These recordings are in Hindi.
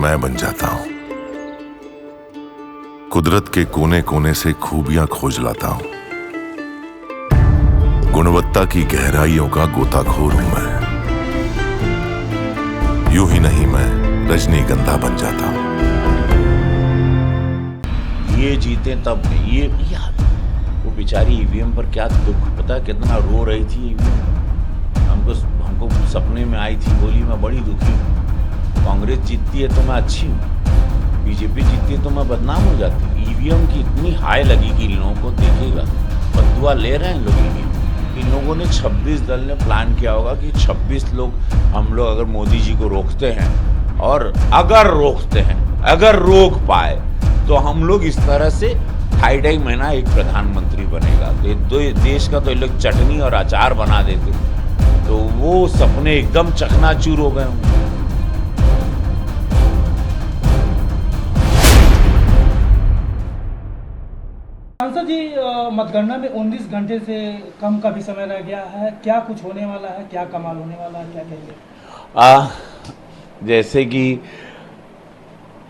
मैं बन जाता हूं। कुदरत के कोने कोने से खूबियां खोज लाता हूं। गुणवत्ता की गहराइयों का गोताखोर हूं मैं। यूं ही नहीं, मैं रजनीगंधा बन जाता हूं। ये जीते तब नहीं, ये यार वो बेचारी ईवीएम पर क्या दुख, पता है कितना रो रही थी ईवीएम। हमको सपने में आई थी, बोली मैं बड़ी दुखी हूँ, कांग्रेस जीतती है तो मैं अच्छी हूँ, बीजेपी जीतती है तो मैं बदनाम हो जाती हूँ। ईवीएम की इतनी हाई लगी कि इन लोगों को देखेगा, बदुआ ले रहे हैं लोग। इन लोगों ने 26 दल ने प्लान किया होगा कि 26 लोग हम लोग अगर मोदी जी को रोकते हैं, और अगर रोक पाए तो हम लोग इस तरह से 2.5 महीना एक प्रधानमंत्री बनेगा, तो देश का तो ये लोग चटनी और अचार बना देते, तो वो सपने एकदम चकनाचूर हो गए होंगे। सांसद जी, मतगणना में 19 घंटे से कम का भी समय रह गया है, क्या कुछ होने वाला है, क्या कमाल होने वाला है, क्या कहेंगे? जैसे कि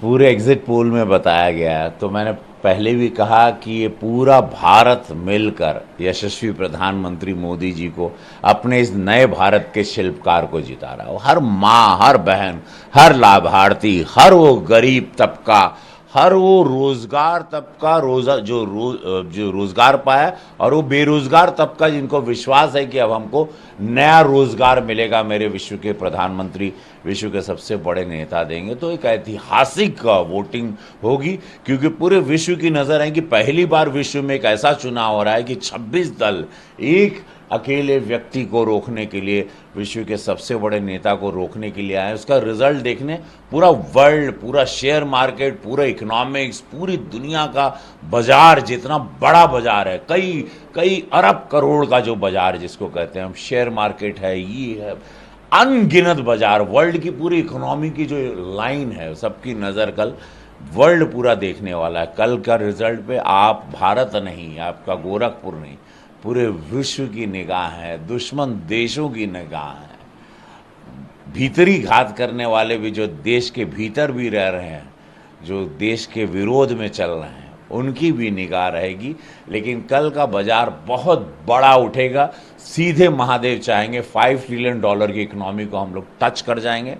पूरे एग्जिट पोल में बताया गया है, तो मैंने पहले भी कहा कि ये पूरा भारत मिलकर यशस्वी प्रधानमंत्री मोदी जी को, अपने इस नए भारत के शिल्पकार को जिता रहा है। हर माँ, हर बहन, हर लाभार्थी, हर वो गरीब तबका, हर वो रोजगार तबका जो रोजगार पाया, और वो बेरोजगार तबका जिनको विश्वास है कि अब हमको नया रोजगार मिलेगा, मेरे विश्व के प्रधानमंत्री विश्व के सबसे बड़े नेता देंगे, तो एक ऐतिहासिक वोटिंग होगी। क्योंकि पूरे विश्व की नज़र है कि पहली बार विश्व में एक ऐसा चुनाव हो रहा है कि 26 दल एक अकेले व्यक्ति को रोकने के लिए, विश्व के सबसे बड़े नेता को रोकने के लिए आए। उसका रिजल्ट देखने पूरा वर्ल्ड, पूरा शेयर मार्केट, पूरा इकोनॉमिक्स, पूरी दुनिया का बाजार, जितना बड़ा बाजार है, कई अरब करोड़ का जो बाजार जिसको कहते हैं हम, शेयर मार्केट है, ये है, अनगिनत बाजार, वर्ल्ड की पूरी इकोनॉमी की जो लाइन है, सबकी नज़र कल वर्ल्ड पूरा देखने वाला है। कल का रिजल्ट पे आप भारत नहीं, आपका गोरखपुर नहीं, पूरे विश्व की निगाह है, दुश्मन देशों की निगाह है, भीतरी घात करने वाले भी जो देश के भीतर भी रह रहे हैं, जो देश के विरोध में चल रहे हैं, उनकी भी निगाह रहेगी। लेकिन कल का बाजार बहुत बड़ा उठेगा। सीधे महादेव चाहेंगे 5 ट्रिलियन डॉलर की इकोनॉमी को हम लोग टच कर जाएंगे,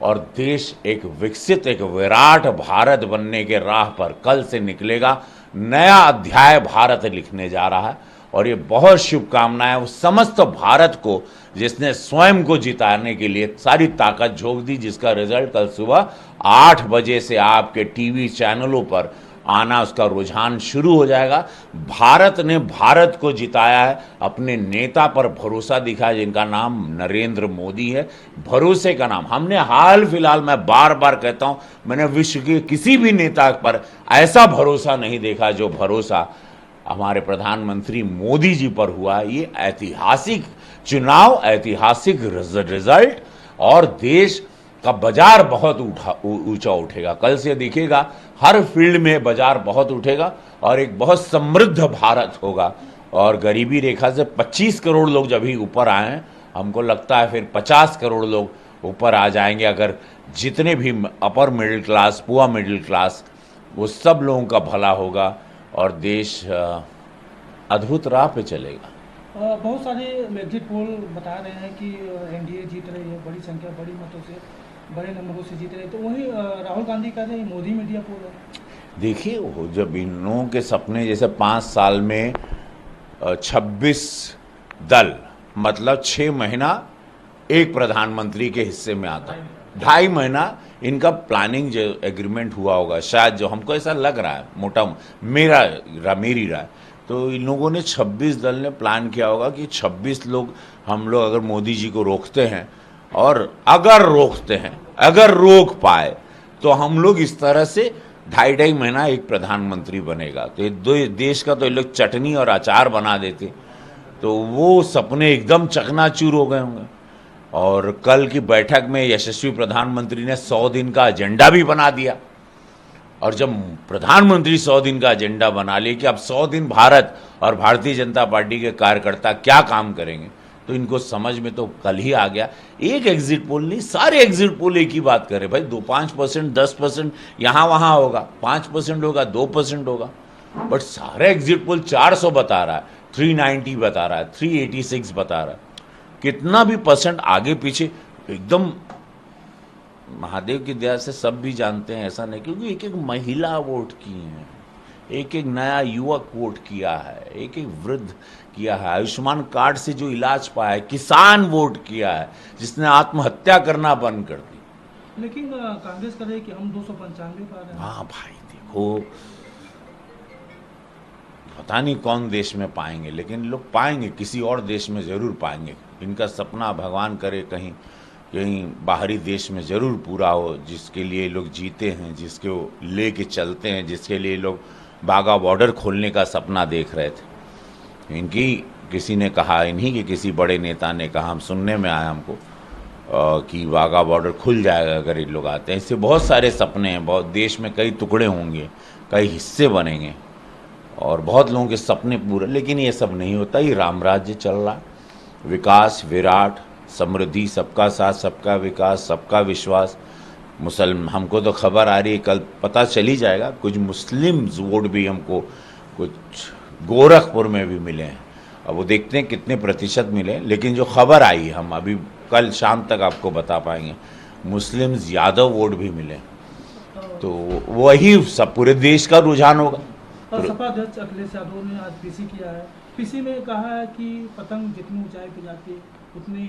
और देश एक विकसित, एक विराट भारत बनने के राह पर कल से निकलेगा। नया अध्याय भारत लिखने जा रहा है, और ये बहुत शुभकामनाएं उस समस्त भारत को जिसने स्वयं को जिताने के लिए सारी ताकत झोंक दी, जिसका रिजल्ट कल सुबह 8 बजे से आपके टीवी चैनलों पर आना, उसका रुझान शुरू हो जाएगा। भारत ने भारत को जिताया है, अपने नेता पर भरोसा दिखाया जिनका नाम नरेंद्र मोदी है। भरोसे का नाम हमने हाल फिलहाल, मैं बार बार कहता हूं, मैंने विश्व के किसी भी नेता पर ऐसा भरोसा नहीं देखा जो भरोसा हमारे प्रधानमंत्री मोदी जी पर हुआ। ये ऐतिहासिक चुनाव, ऐतिहासिक रिजल्ट, और देश का बाजार बहुत ऊंचा उठेगा। कल से देखिएगा, हर फील्ड में बाजार बहुत उठेगा, और एक बहुत समृद्ध भारत होगा। और गरीबी रेखा से 25 करोड़ लोग जब ही ऊपर आए हैं, हमको लगता है फिर 50 करोड़ लोग ऊपर आ जाएंगे, अगर जितने भी upper middle class, poor middle class, वो सब लोगों का भला होगा, और देश अद्भुत राह पे चलेगा। बहुत सारे एग्जिट पोल बता रहे हैं कि एनडीए जीत रही है, बड़ी संख्या, बड़ी मतों से, बड़े नंबरों से जीत रही है, तो वहीं राहुल गांधी कह रहे हैं मोदी मीडिया पोल है। देखिए, वो जब इन लोगों के सपने, जैसे 5 साल में 26 दल, मतलब 6 महीना एक प्रधानमंत्री के हिस्से में आता है, 2.5 महीना इनका प्लानिंग जो एग्रीमेंट हुआ होगा, शायद, जो हमको ऐसा लग रहा है, मेरी राय, तो इन लोगों ने 26 दल ने प्लान किया होगा कि 26 लोग हम लोग अगर मोदी जी को रोकते हैं, और अगर रोक पाए तो हम लोग इस तरह से 2.5 महीना एक प्रधानमंत्री बनेगा, तो ये देश का तो ये लोग चटनी और अचार बना देते, तो वो सपने एकदम चकनाचूर हो गए होंगे। और कल की बैठक में यशस्वी प्रधानमंत्री ने 100 दिन का एजेंडा भी बना दिया, और जब प्रधानमंत्री 100 दिन का एजेंडा बना लिए कि अब 100 दिन भारत और भारतीय जनता पार्टी के कार्यकर्ता क्या काम करेंगे, तो इनको समझ में तो कल ही आ गया। एक एग्जिट पोल नहीं, सारे एग्जिट पोल एक ही बात करे भाई, 5% 10% यहाँ वहाँ होगा, 5% होगा, 2% होगा, बट सारे एग्जिट पोल 400 बता रहा है, 390 बता रहा है, 386 बता रहा है। कितना भी परसेंट आगे पीछे, एकदम महादेव की दया से सब भी जानते हैं, ऐसा नहीं, क्योंकि एक एक महिला वोट की है, एक एक नया युवक वोट किया है, एक एक वृद्ध किया है, आयुष्मान कार्ड से जो इलाज पाया है, किसान वोट किया है, जिसने आत्महत्या करना बंद कर दी। लेकिन कांग्रेस कर रही है कि हम 295 पा रहे हैं। हाँ भाई देखो, पता नहीं कौन देश में पाएंगे, लेकिन लोग पाएंगे, किसी और देश में जरूर पाएंगे। इनका सपना भगवान करे कहीं कहीं बाहरी देश में जरूर पूरा हो, जिसके लिए लोग जीते हैं, जिसको लेके चलते हैं, जिसके लिए लोग बाघा बॉर्डर खोलने का सपना देख रहे थे। इनकी किसी ने कहा, इन्हीं के किसी बड़े नेता ने कहा, हम सुनने में आया हमको कि बाघा बॉर्डर खुल जाएगा अगर ये लोग आते हैं। इससे बहुत सारे सपने हैं, बहुत देश में कई टुकड़े होंगे, कई हिस्से बनेंगे और बहुत लोगों के सपने पूरे, लेकिन ये सब नहीं होता। ये राम राज्य चल रहा, विकास विराट, समृद्धि, सबका साथ, सबका विकास, सबका विश्वास। हमको तो खबर आ रही है, कल पता चली जाएगा, कुछ मुस्लिम वोट भी हमको कुछ गोरखपुर में भी मिले हैं। अब वो देखते हैं कितने प्रतिशत मिले, लेकिन जो खबर आई हम अभी कल शाम तक आपको बता पाएंगे, मुस्लिम्स यादव वोट भी मिले, तो वही सब पूरे देश का रुझान होगा। और सपा अध्यक्ष अखिलेश यादव ने आज पीसी किया है, पीसी में कहा है कि पतंग जितनी ऊंचाई पे जाती है उतनी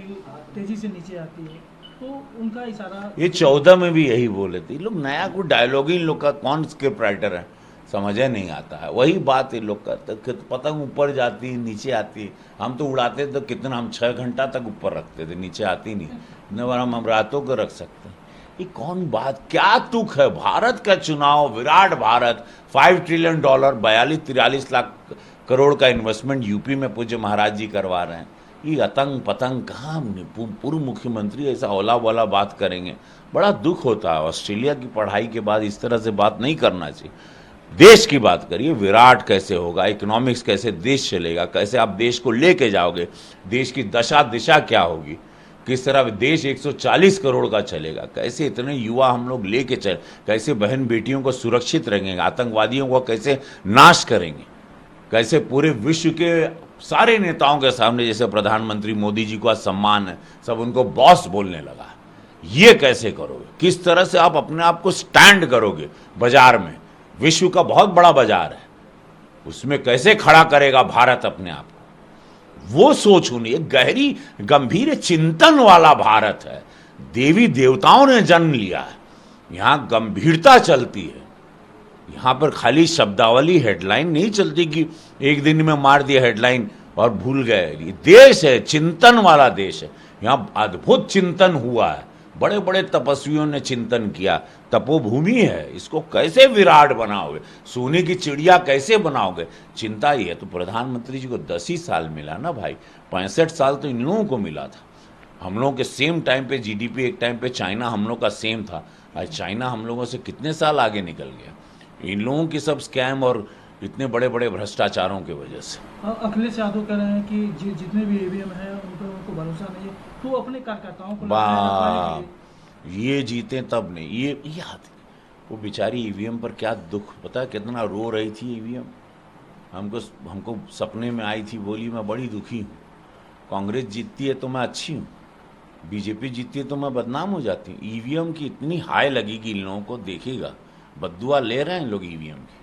तेजी से नीचे आती है, तो उनका इशारा। ये 14 में भी यही बोले थे। लोग नया कोई डायलॉग ही, इन लोग का कौन स्क्रिप्ट राइटर है समझ नहीं आता है, वही बात ये लोग करते, पतंग ऊपर जाती है नीचे आती है। हम तो उड़ाते तो कितना, हम 6 घंटा तक ऊपर रखते थे, नीचे आती नहीं, इतने बार हम रातों को रख सकते हैं। ये कौन बात, क्या तुक है? भारत का चुनाव, विराट भारत, $5 ट्रिलियन, 42-43 लाख करोड़ का इन्वेस्टमेंट यूपी में पूज्य महाराज जी करवा रहे हैं। ये अतंग पतंग कहाँ? पूर्व मुख्यमंत्री ऐसा ओला वाला बात करेंगे, बड़ा दुख होता है। ऑस्ट्रेलिया की पढ़ाई के बाद इस तरह से बात नहीं करना चाहिए। देश की बात करिए, विराट कैसे होगा, इकोनॉमिक्स कैसे देश चलेगा, कैसे आप देश को लेके जाओगे, देश की दशा दिशा क्या होगी, किस तरह देश 140 करोड़ का चलेगा, कैसे इतने युवा हम लोग लेके चल, कैसे बहन बेटियों को सुरक्षित रखेंगे, आतंकवादियों को कैसे नाश करेंगे, कैसे पूरे विश्व के सारे नेताओं के सामने, जैसे प्रधानमंत्री मोदी जी का सम्मान है, सब उनको बॉस बोलने लगा, ये कैसे करोगे? किस तरह से आप अपने आप को स्टैंड करोगे बाजार में? विश्व का बहुत बड़ा बाजार है, उसमें कैसे खड़ा करेगा भारत अपने आप को? वो सोच होनी, गहरी गंभीर चिंतन वाला भारत है। देवी देवताओं ने जन्म लिया है, यहां गंभीरता चलती है। यहां पर खाली शब्दावली, हेडलाइन नहीं चलती कि एक दिन में मार दिया हेडलाइन और भूल गए। ये देश है, चिंतन वाला देश है। यहां अद्भुत चिंतन हुआ है, बड़े बड़े तपस्वियों ने चिंतन किया। तपोभूमि है, इसको कैसे विराट बनाओगे, सोने की चिड़िया कैसे बनाओगे, चिंता ही है। तो प्रधानमंत्री जी को 10 ही साल मिला ना भाई, 65 साल तो इन लोगों को मिला था। हम लोगों के सेम टाइम पे जीडीपी, एक टाइम पे चाइना हम लोग का सेम था, आज चाइना हम लोगों से कितने साल आगे निकल गया। इन लोगों की सब स्कैम और इतने बड़े बड़े भ्रष्टाचारों की वजह से। अखिलेश यादव कह रहे हैं कि जितने भी ईवीएम है उन पर उनको भरोसा नहीं है, तो अपने कार्यकर्ताओं को ये जीते तब नहीं। ये याद, वो बेचारी ईवीएम पर क्या दुख, पता है कितना रो रही थी ईवीएम। हमको सपने में आई थी, बोली मैं बड़ी दुखी हूँ, कांग्रेस जीतती है तो मैं अच्छी हूँ, बीजेपी जीतती है तो मैं बदनाम हो जाती हूँ। ईवीएम की इतनी हाई लगेगी इन लोगों को, देखिएगा बद्दुआ ले रहे हैं लोग ईवीएम की।